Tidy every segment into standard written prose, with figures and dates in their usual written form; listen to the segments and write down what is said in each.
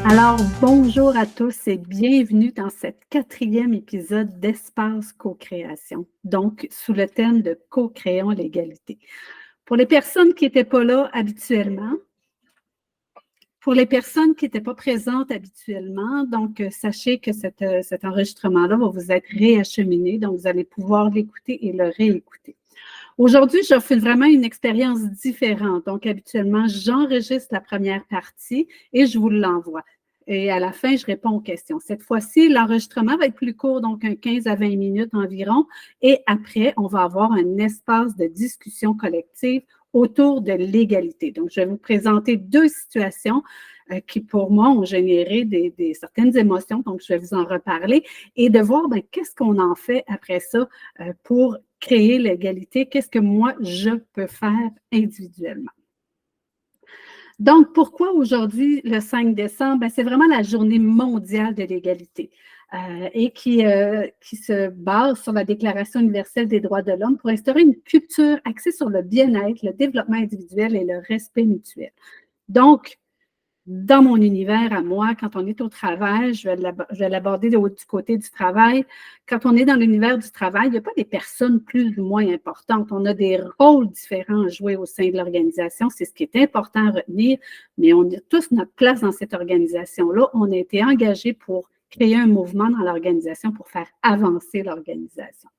Alors, bonjour à tous et bienvenue dans cet 4e épisode d'Espace Co-création, donc sous le thème de Co-créons l'égalité. Pour les personnes qui n'étaient pas là habituellement, pour les personnes qui n'étaient pas présentes habituellement, donc sachez que cet enregistrement-là va vous être réacheminé, donc vous allez pouvoir l'écouter et le réécouter. Aujourd'hui, j'offre vraiment une expérience différente. Donc, habituellement, j'enregistre la première partie et je vous l'envoie. Et à la fin, je réponds aux questions. Cette fois-ci, l'enregistrement va être plus court, donc un 15 à 20 minutes environ. Et après, on va avoir un espace de discussion collective autour de l'égalité. Donc, je vais vous présenter deux situations qui, pour moi, ont généré certaines émotions. Donc, je vais vous en reparler et de voir qu'est-ce qu'on en fait après ça pour créer l'égalité. Qu'est-ce que moi, je peux faire individuellement? Donc, pourquoi aujourd'hui, le 5 décembre? C'est vraiment la journée mondiale de l'égalité et qui se base sur la Déclaration universelle des droits de l'homme pour instaurer une culture axée sur le bien-être, le développement individuel et le respect mutuel. Donc, dans mon univers à moi, quand on est au travail, je vais l'aborder du côté du travail. Quand on est dans l'univers du travail, il n'y a pas des personnes plus ou moins importantes. On a des rôles différents à jouer au sein de l'organisation. C'est ce qui est important à retenir, mais on a tous notre place dans cette organisation-là. On a été engagés pour créer un mouvement dans l'organisation pour faire avancer l'organisation.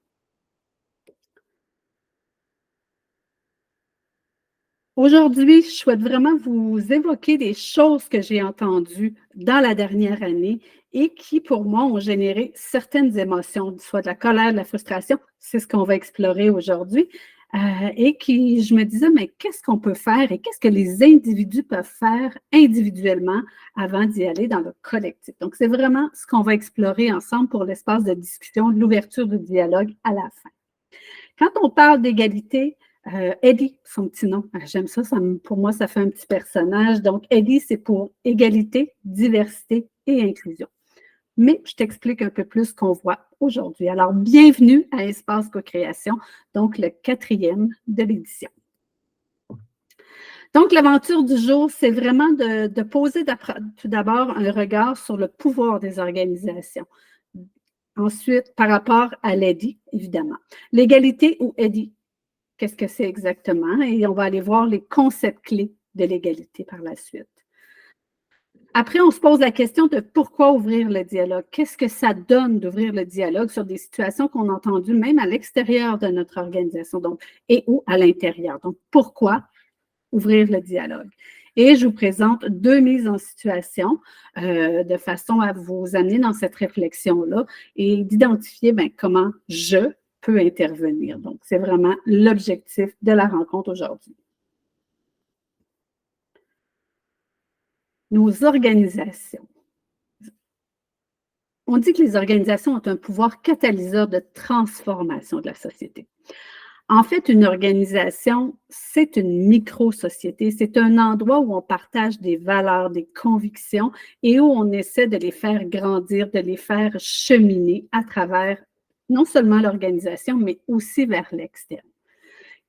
Aujourd'hui, je souhaite vraiment vous évoquer des choses que j'ai entendues dans la dernière année et qui, pour moi, ont généré certaines émotions, soit de la colère, de la frustration. C'est ce qu'on va explorer aujourd'hui. Et qui, je me disais, mais qu'est-ce qu'on peut faire et qu'est-ce que les individus peuvent faire individuellement avant d'y aller dans le collectif? Donc, c'est vraiment ce qu'on va explorer ensemble pour l'espace de discussion, l'ouverture du dialogue à la fin. Quand on parle d'égalité, Eddie, son petit nom, j'aime ça, pour moi, ça fait un petit personnage. Donc, Eddie, c'est pour égalité, diversité et inclusion. Mais je t'explique un peu plus ce qu'on voit aujourd'hui. Alors, bienvenue à Espace Co-création, donc le 4e de l'édition. Donc, l'aventure du jour, c'est vraiment de poser tout d'abord un regard sur le pouvoir des organisations. Ensuite, par rapport à l'Eddie, évidemment. L'égalité ou Eddie, qu'est-ce que c'est exactement? Et on va aller voir les concepts clés de l'égalité par la suite. Après, on se pose la question de pourquoi ouvrir le dialogue? Qu'est-ce que ça donne d'ouvrir le dialogue sur des situations qu'on a entendues même à l'extérieur de notre organisation donc, et ou à l'intérieur? Donc, pourquoi ouvrir le dialogue? Et je vous présente deux mises en situation de façon à vous amener dans cette réflexion-là et d'identifier comment je peux intervenir. Donc, c'est vraiment l'objectif de la rencontre aujourd'hui. Nos organisations. On dit que les organisations ont un pouvoir catalyseur de transformation de la société. En fait, une organisation, c'est une micro-société. C'est un endroit où on partage des valeurs, des convictions et où on essaie de les faire grandir, de les faire cheminer à travers non seulement l'organisation, mais aussi vers l'externe.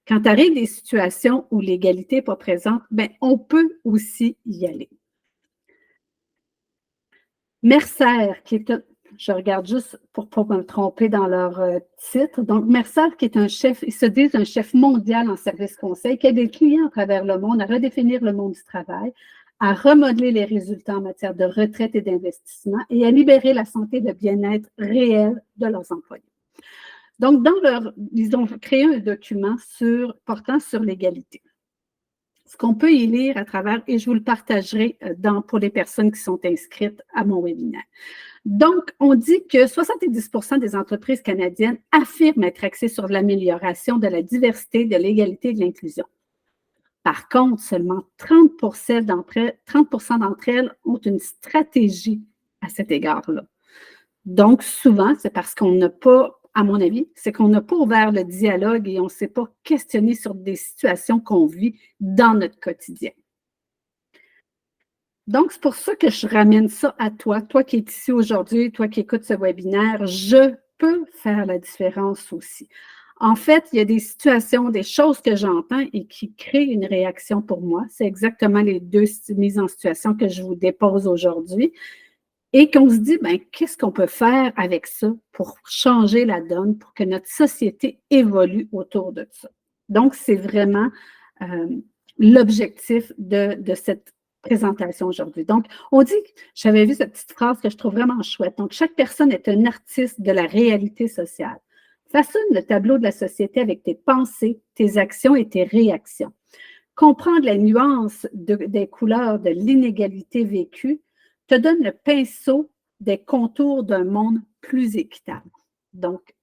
Quand arrivent des situations où l'égalité n'est pas présente, on peut aussi y aller. Mercer, qui est je regarde juste pour ne pas me tromper dans leur titre. Donc, Mercer, qui est un chef, ils se disent un chef mondial en service conseil, qui aide des clients à travers le monde à redéfinir le monde du travail, à remodeler les résultats en matière de retraite et d'investissement et à libérer la santé et le bien-être réel de leurs employés. Donc, ils ont créé un document portant sur l'égalité. Ce qu'on peut y lire à travers, et je vous le partagerai pour les personnes qui sont inscrites à mon webinaire. Donc, on dit que 70% des entreprises canadiennes affirment être axées sur l'amélioration de la diversité, de l'égalité et de l'inclusion. Par contre, seulement 30% d'entre elles ont une stratégie à cet égard-là. Donc, souvent, c'est parce qu'on n'a pas, à mon avis, c'est qu'on n'a pas ouvert le dialogue et on ne s'est pas questionné sur des situations qu'on vit dans notre quotidien. Donc, c'est pour ça que je ramène ça à toi qui es ici aujourd'hui, toi qui écoutes ce webinaire. Je peux faire la différence aussi. En fait, il y a des situations, des choses que j'entends et qui créent une réaction pour moi. C'est exactement les deux mises en situation que je vous dépose aujourd'hui. Et qu'on se dit, ben, qu'est-ce qu'on peut faire avec ça pour changer la donne, pour que notre société évolue autour de ça. Donc, c'est vraiment l'objectif de cette présentation aujourd'hui. Donc, on dit, j'avais vu cette petite phrase que je trouve vraiment chouette. Donc, chaque personne est un artiste de la réalité sociale. Façonne le tableau de la société avec tes pensées, tes actions et tes réactions. Comprendre les nuances des couleurs de l'inégalité vécue te donne le pinceau des contours d'un monde plus équitable. Donc,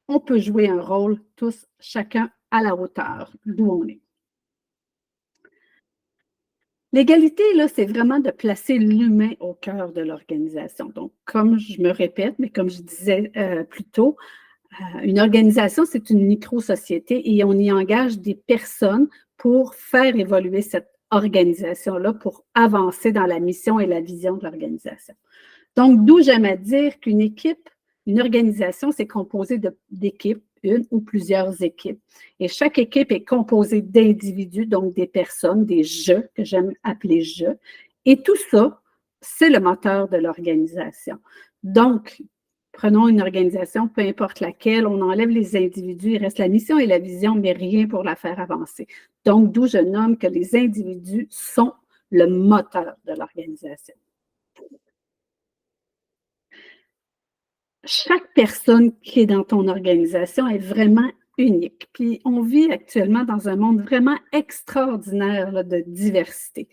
on peut jouer un rôle tous, chacun à la hauteur d'où on est. L'égalité, là, c'est vraiment de placer l'humain au cœur de l'organisation. Donc, comme je me répète, mais comme je disais plus tôt, une organisation, c'est une micro-société et on y engage des personnes pour faire évoluer cette organisation-là, pour avancer dans la mission et la vision de l'organisation. Donc, d'où j'aime à dire qu'une équipe, une organisation, c'est composé d'équipes, une ou plusieurs équipes. Et chaque équipe est composée d'individus, donc des personnes, des je, que j'aime appeler je. Et tout ça, c'est le moteur de l'organisation. Donc, prenons une organisation, peu importe laquelle, on enlève les individus, il reste la mission et la vision, mais rien pour la faire avancer. Donc, d'où je nomme que les individus sont le moteur de l'organisation. Chaque personne qui est dans ton organisation est vraiment unique. Puis on vit actuellement dans un monde vraiment extraordinaire là, de diversité.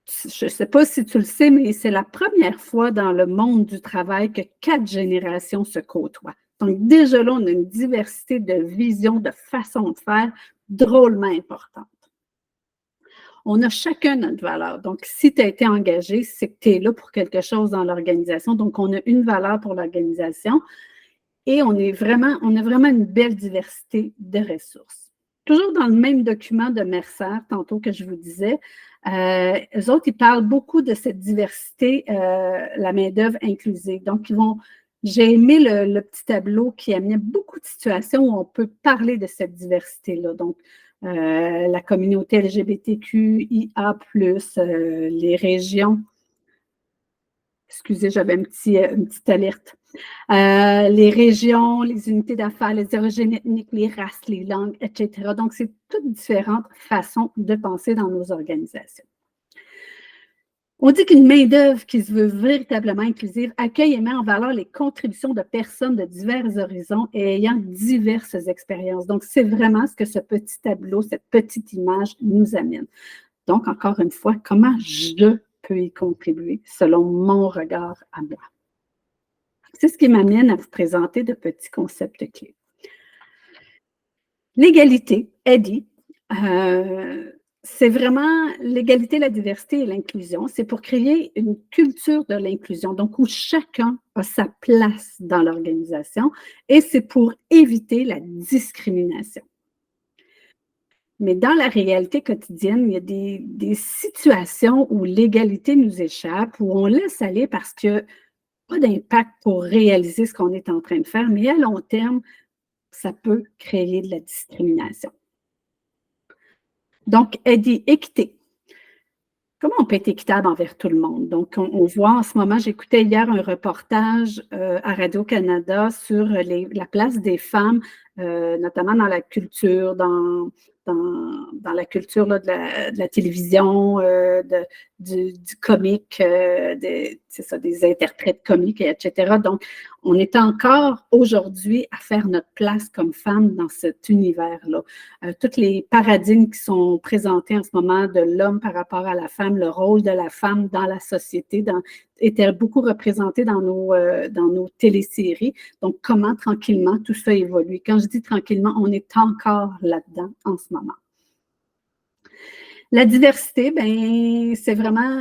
Je ne sais pas si tu le sais, mais c'est la première fois dans le monde du travail que 4 générations se côtoient. Donc déjà là, on a une diversité de visions, de façons de faire drôlement importante. On a chacun notre valeur. Donc, si tu as été engagé, c'est que tu es là pour quelque chose dans l'organisation. Donc, on a une valeur pour l'organisation et on a vraiment une belle diversité de ressources. Toujours dans le même document de Mercer, tantôt que je vous disais, eux autres, ils parlent beaucoup de cette diversité, la main-d'œuvre inclusive. Donc, j'ai aimé le petit tableau qui amenait beaucoup de situations où on peut parler de cette diversité-là. Donc, la communauté LGBTQIA+, les régions. Excusez, j'avais une petite alerte. Les régions, les unités d'affaires, les origines ethniques, les races, les langues, etc. Donc, c'est toutes différentes façons de penser dans nos organisations. On dit qu'une main-d'œuvre qui se veut véritablement inclusive accueille et met en valeur les contributions de personnes de divers horizons et ayant diverses expériences. Donc, c'est vraiment ce que ce petit tableau, cette petite image nous amène. Donc, encore une fois, comment je peux y contribuer selon mon regard à moi. C'est ce qui m'amène à vous présenter de petits concepts clés. L'égalité, EDI, c'est vraiment l'égalité, la diversité et l'inclusion. C'est pour créer une culture de l'inclusion, donc où chacun a sa place dans l'organisation et c'est pour éviter la discrimination. Mais dans la réalité quotidienne, il y a des situations où l'égalité nous échappe, où on laisse aller parce qu'il n'y a pas d'impact pour réaliser ce qu'on est en train de faire, mais à long terme, ça peut créer de la discrimination. Donc, équité. Comment on peut être équitable envers tout le monde? Donc, on voit en ce moment, j'écoutais hier un reportage à Radio-Canada sur la place des femmes, notamment dans la culture, dans la culture là, de la télévision, du comique, c'est ça, des interprètes comiques, etc. Donc, on est encore aujourd'hui à faire notre place comme femme dans cet univers-là. Tous les paradigmes qui sont présentés en ce moment de l'homme par rapport à la femme, le rôle de la femme dans la société, étaient beaucoup représentés dans nos téléséries. Donc, comment tranquillement tout ça évolue. Quand je dis tranquillement, on est encore là-dedans en ce moment. La diversité, ben, c'est vraiment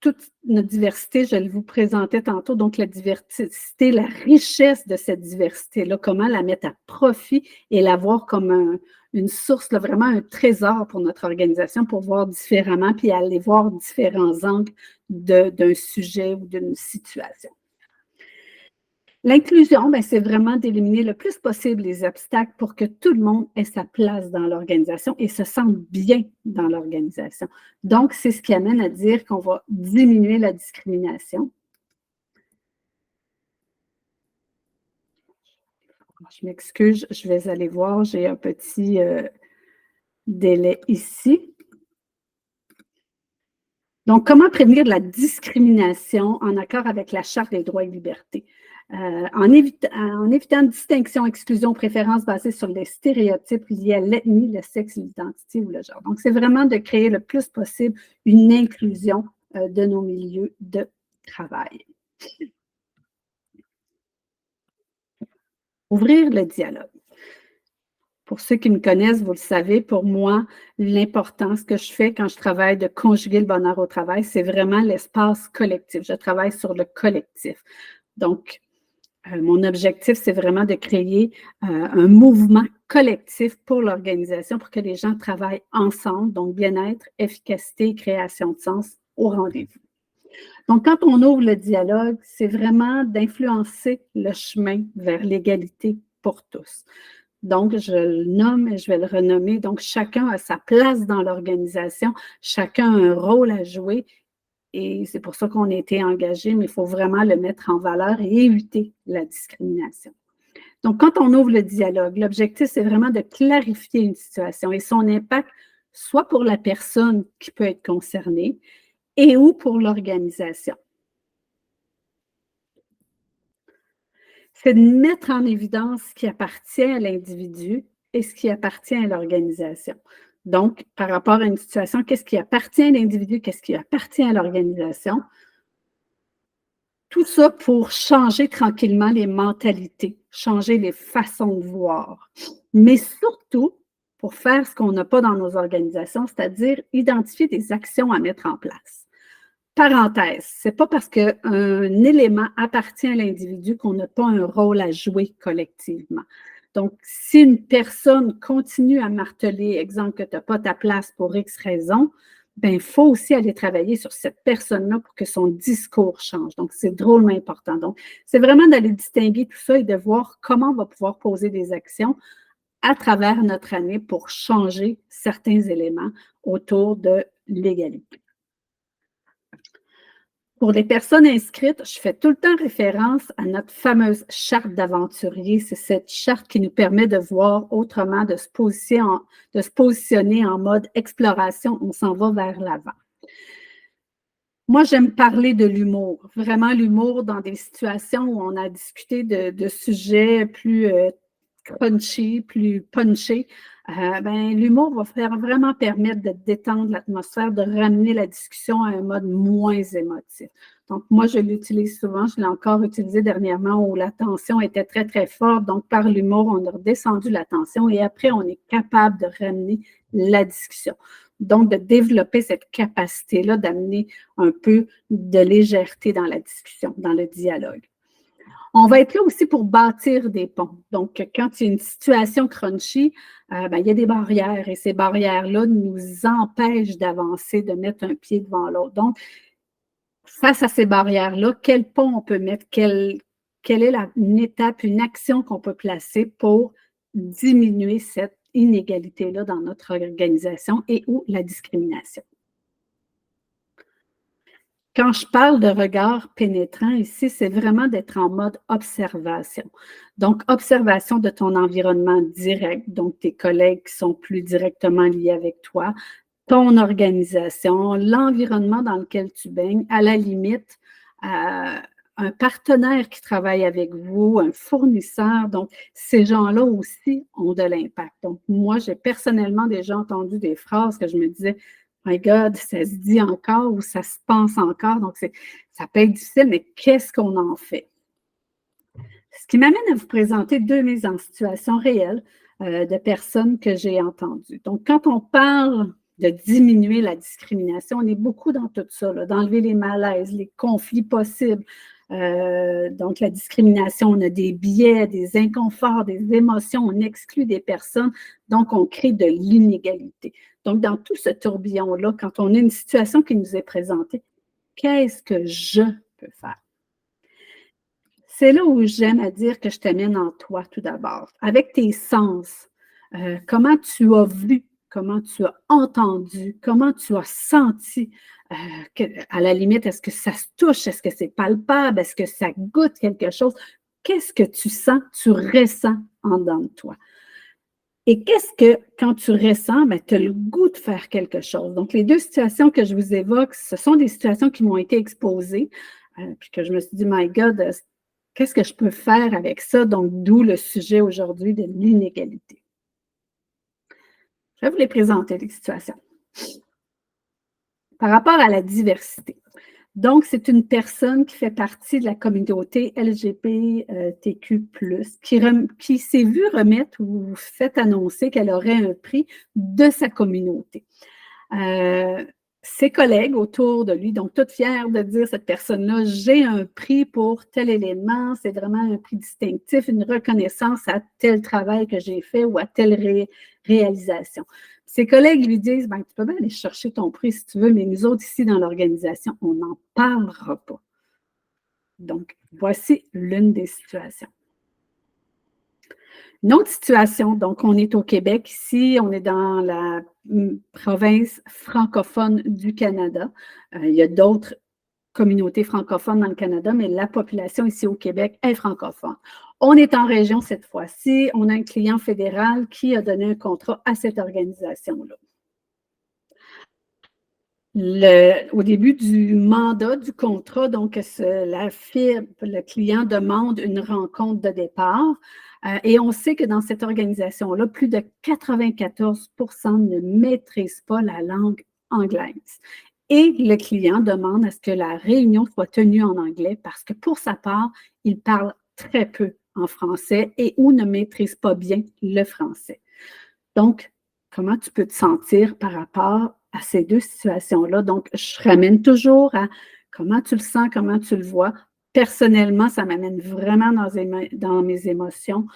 toute notre diversité, je le vous présentais tantôt, donc la diversité, la richesse de cette diversité-là, comment la mettre à profit et la voir comme une source, là, vraiment un trésor pour notre organisation, pour voir différemment, puis aller voir différents angles d'un sujet ou d'une situation. L'inclusion, ben, c'est vraiment d'éliminer le plus possible les obstacles pour que tout le monde ait sa place dans l'organisation et se sente bien dans l'organisation. Donc, c'est ce qui amène à dire qu'on va diminuer la discrimination. Je m'excuse, je vais aller voir, j'ai un petit délai ici. Donc, comment prévenir de la discrimination en accord avec la Charte des droits et libertés? En évitant distinction, exclusion, préférence basées sur les stéréotypes liés à l'ethnie, le sexe, l'identité ou le genre. Donc, c'est vraiment de créer le plus possible une inclusion de nos milieux de travail. Ouvrir le dialogue. Pour ceux qui me connaissent, vous le savez, pour moi, l'importance que je fais quand je travaille de conjuguer le bonheur au travail, c'est vraiment l'espace collectif. Je travaille sur le collectif. Donc, mon objectif, c'est vraiment de créer un mouvement collectif pour l'organisation, pour que les gens travaillent ensemble, donc bien-être, efficacité, création de sens au rendez-vous. Donc, quand on ouvre le dialogue, c'est vraiment d'influencer le chemin vers l'égalité pour tous. Donc, je le nomme et je vais le renommer. Donc, chacun a sa place dans l'organisation, chacun a un rôle à jouer et c'est pour ça qu'on a été engagé, mais il faut vraiment le mettre en valeur et éviter la discrimination. Donc, quand on ouvre le dialogue, l'objectif, c'est vraiment de clarifier une situation et son impact, soit pour la personne qui peut être concernée et ou pour l'organisation. C'est de mettre en évidence ce qui appartient à l'individu et ce qui appartient à l'organisation. Donc, par rapport à une situation, qu'est-ce qui appartient à l'individu, qu'est-ce qui appartient à l'organisation? Tout ça pour changer tranquillement les mentalités, changer les façons de voir. Mais surtout, pour faire ce qu'on n'a pas dans nos organisations, c'est-à-dire identifier des actions à mettre en place. Parenthèse, c'est pas parce qu'un élément appartient à l'individu qu'on n'a pas un rôle à jouer collectivement. Donc, si une personne continue à marteler, exemple, que tu n'as pas ta place pour X raison, ben, il faut aussi aller travailler sur cette personne-là pour que son discours change. Donc, c'est drôlement important. Donc, c'est vraiment d'aller distinguer tout ça et de voir comment on va pouvoir poser des actions à travers notre année pour changer certains éléments autour de l'égalité. Pour les personnes inscrites, je fais tout le temps référence à notre fameuse charte d'aventurier. C'est cette charte qui nous permet de voir autrement, de se positionner en mode exploration. On s'en va vers l'avant. Moi, j'aime parler de l'humour, vraiment l'humour dans des situations où on a discuté de sujets plus crunchy, plus punchés. Ben, l'humour va vraiment permettre de détendre l'atmosphère, de ramener la discussion à un mode moins émotif. Donc, moi, je l'utilise souvent. Je l'ai encore utilisé dernièrement où la tension était très, très forte. Donc, par l'humour, on a redescendu la tension et après, on est capable de ramener la discussion. Donc, de développer cette capacité-là d'amener un peu de légèreté dans la discussion, dans le dialogue. On va être là aussi pour bâtir des ponts. Donc, quand il y a une situation crunchy, ben, il y a des barrières et ces barrières-là nous empêchent d'avancer, de mettre un pied devant l'autre. Donc, face à ces barrières-là, quel pont on peut mettre, quelle est une étape, une action qu'on peut placer pour diminuer cette inégalité-là dans notre organisation et ou la discrimination. Quand je parle de regard pénétrant ici, c'est vraiment d'être en mode observation. Donc, observation de ton environnement direct, donc tes collègues qui sont plus directement liés avec toi, ton organisation, l'environnement dans lequel tu baignes, à la limite, un partenaire qui travaille avec vous, un fournisseur. Donc, ces gens-là aussi ont de l'impact. Donc, moi, j'ai personnellement déjà entendu des phrases que je me disais, My God, ça se dit encore ou ça se pense encore. Donc, ça peut être difficile, mais qu'est-ce qu'on en fait? Ce qui m'amène à vous présenter deux mises en situation réelles de personnes que j'ai entendues. Donc, quand on parle de diminuer la discrimination, on est beaucoup dans tout ça, d'enlever les malaises, les conflits possibles. Donc, la discrimination, on a des biais, des inconforts, des émotions, on exclut des personnes, donc on crée de l'inégalité. Donc, dans tout ce tourbillon-là, quand on a une situation qui nous est présentée, qu'est-ce que je peux faire? c'est là où j'aime à dire que je t'amène en toi tout d'abord, avec tes sens. Comment tu as vu, comment tu as entendu, comment tu as senti. À la limite, est-ce que ça se touche? Est-ce que c'est palpable? Est-ce que ça goûte quelque chose? Qu'est-ce que tu sens, tu ressens en dedans de toi? Et qu'est-ce que, quand tu ressens, ben, tu as le goût de faire quelque chose? Donc, les deux situations que je vous évoque, ce sont des situations qui m'ont été exposées, puis que je me suis dit, My God, qu'est-ce que je peux faire avec ça? Donc, d'où le sujet aujourd'hui de l'inégalité. Je vais vous les présenter, les situations. Par rapport à la diversité. Donc, c'est une personne qui fait partie de la communauté LGBTQ+, qui s'est vue remettre ou fait annoncer qu'elle aurait un prix de sa communauté. Ses collègues autour de lui, donc toutes fières de dire, cette personne-là, j'ai un prix pour tel élément, c'est vraiment un prix distinctif, une reconnaissance à tel travail que j'ai fait ou à telle réalisation. Ses collègues lui disent, ben, tu peux bien aller chercher ton prix si tu veux, mais nous autres ici dans l'organisation, on n'en parlera pas. Donc, voici l'une des situations. Une autre situation, donc on est au Québec ici, on est dans la province francophone du Canada. Il y a d'autres communautés francophones dans le Canada, mais la population ici au Québec est francophone. On est en région cette fois-ci, on a un client fédéral qui a donné un contrat à cette organisation-là. Au début du mandat du contrat, donc le client demande une rencontre de départ et on sait que dans cette organisation-là, plus de 94 ne maîtrisent pas la langue anglaise. Et le client demande à ce que la réunion soit tenue en anglais parce que pour sa part, il parle très peu en français et ou ne maîtrise pas bien le français. Donc, comment tu peux te sentir par rapport à ces deux situations-là? Donc, je ramène toujours à comment tu le sens, comment tu le vois. Personnellement, ça m'amène vraiment dans mes émotions,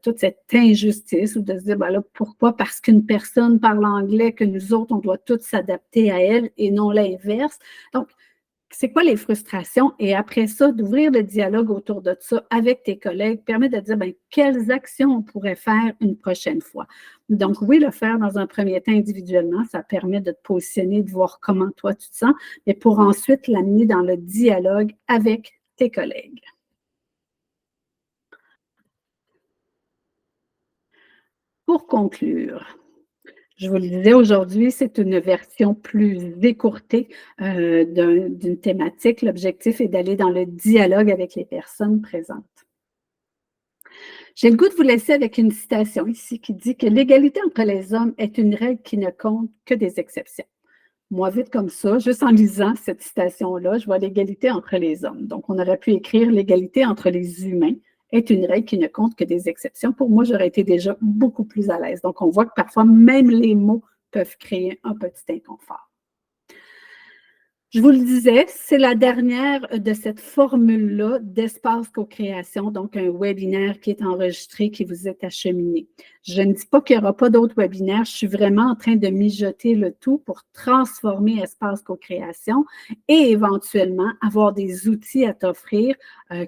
toute cette injustice ou de se dire, ben là, pourquoi? Parce qu'une personne parle anglais, que nous autres, on doit tous s'adapter à elle et non l'inverse. Donc, c'est quoi les frustrations? Et après ça, d'ouvrir le dialogue autour de ça avec tes collègues permet de dire, bien, quelles actions on pourrait faire une prochaine fois. Donc, oui, le faire dans un premier temps individuellement, ça permet de te positionner, de voir comment toi tu te sens, mais pour ensuite l'amener dans le dialogue avec tes collègues. Pour conclure, je vous le disais aujourd'hui, c'est une version plus écourtée d'une thématique. L'objectif est d'aller dans le dialogue avec les personnes présentes. J'ai le goût de vous laisser avec une citation ici qui dit que l'égalité entre les hommes est une règle qui ne compte que des exceptions. Moi, vite comme ça, juste en lisant cette citation-là, je vois l'égalité entre les hommes. Donc, on aurait pu écrire l'égalité entre les humains est une règle qui ne compte que des exceptions. Pour moi, j'aurais été déjà beaucoup plus à l'aise. Donc, on voit que parfois, même les mots peuvent créer un petit inconfort. Je vous le disais, c'est la dernière de cette formule-là d'espace co-création, donc un webinaire qui est enregistré, qui vous est acheminé. Je ne dis pas qu'il n'y aura pas d'autres webinaires, je suis vraiment en train de mijoter le tout pour transformer espace co-création et éventuellement avoir des outils à t'offrir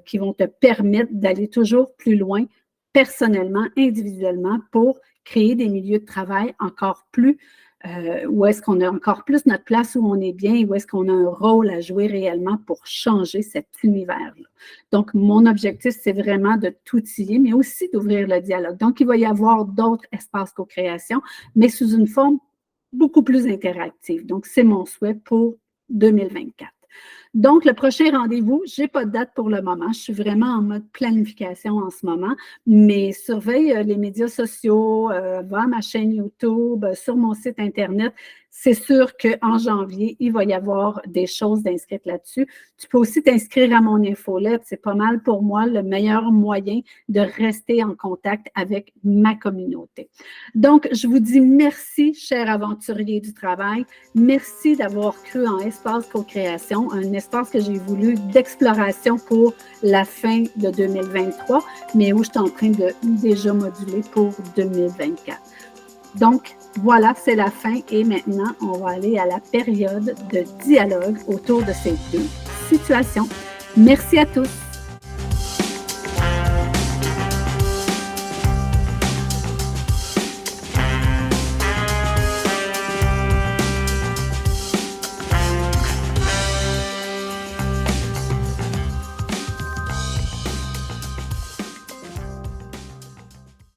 qui vont te permettre d'aller toujours plus loin personnellement, individuellement, pour créer des milieux de travail encore plus où est-ce qu'on a encore plus notre place où on est bien et où est-ce qu'on a un rôle à jouer réellement pour changer cet univers-là. Donc, mon objectif, c'est vraiment de t'outiller, mais aussi d'ouvrir le dialogue. Donc, il va y avoir d'autres espaces co-création, mais sous une forme beaucoup plus interactive. Donc, c'est mon souhait pour 2024. Donc, le prochain rendez-vous, je n'ai pas de date pour le moment. Je suis vraiment en mode planification en ce moment, mais surveille les médias sociaux, va à ma chaîne YouTube, sur mon site Internet. C'est sûr qu'en janvier, il va y avoir des choses d'inscrites là-dessus. Tu peux aussi t'inscrire à mon infolette. C'est pas mal pour moi le meilleur moyen de rester en contact avec ma communauté. Donc, je vous dis merci, chers aventuriers du travail. Merci d'avoir cru en Espace Co-création, un espace que j'ai voulu d'exploration pour la fin de 2023, mais où je suis en train de déjà moduler pour 2024. Donc, voilà, c'est la fin et maintenant, on va aller à la période de dialogue autour de ces deux situations. Merci à tous.